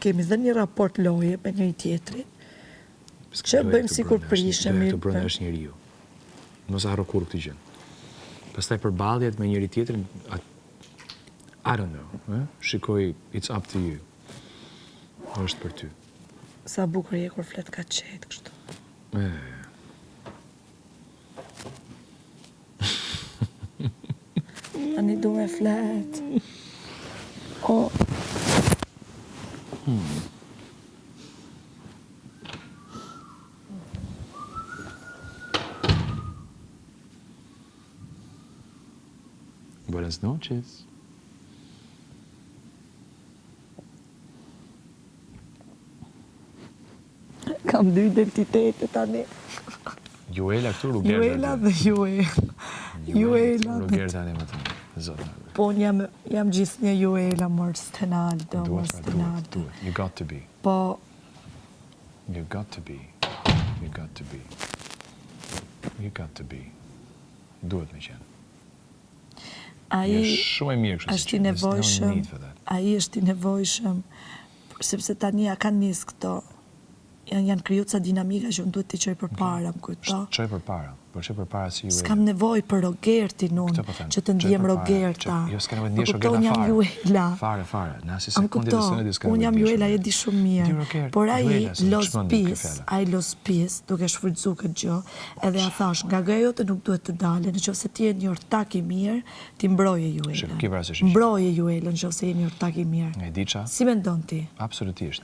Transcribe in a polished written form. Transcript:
kemi dhe një raport loje me njëri tjetrin, që bëjmë si kur prishemi. Të brënda është njeriu. Mos harro kur këtë gjë. Pastaj përballjet me njëri tjetrin, I don't know. Shikoj, it's up to you. Është për ty. Sa bukur je kur flet ka qetë kështu. Tani du me flet. Buenas noches. Kam dy identitete tani. Juela këtu, Rugerta. Juela dhe Juela. Juela dhe... Rugerta ne më të zotë. Po jam gjithë një Juela, mërë Stenaldo, mërë Stenaldo. You got to be. Po... You got to be. You got to be. You got to be. Duhet me qenë. Ai shumë e mirë kështu. Është i nevojshëm. Ai është i nevojshëm, sepse tani ja kanë nis këto. Janë kriju ca dinamika që unë duhet t'i qoj për para, më kujto. Qoj për para, për qoj për para si Juela. S'kam nevoj për Rogertin unë, që të ndjem Rogerta. Jo, s'ka nevoj ndjesh Rogerta fare. Fare. Në asë sekundit dhe sënët, s'ka nevoj unë jam Juela, e di shumë mirë. Por ai lospis, duke shfrytzu këtë gjë, edhe a thash, nga gajo të nuk duhet të dale, në qofse ti e një ortak i mirë, ti mbroje Juela. Mbroje Juela, në qofse e një ortak i mirë. E di qa? Si mendon ti? Absolutisht.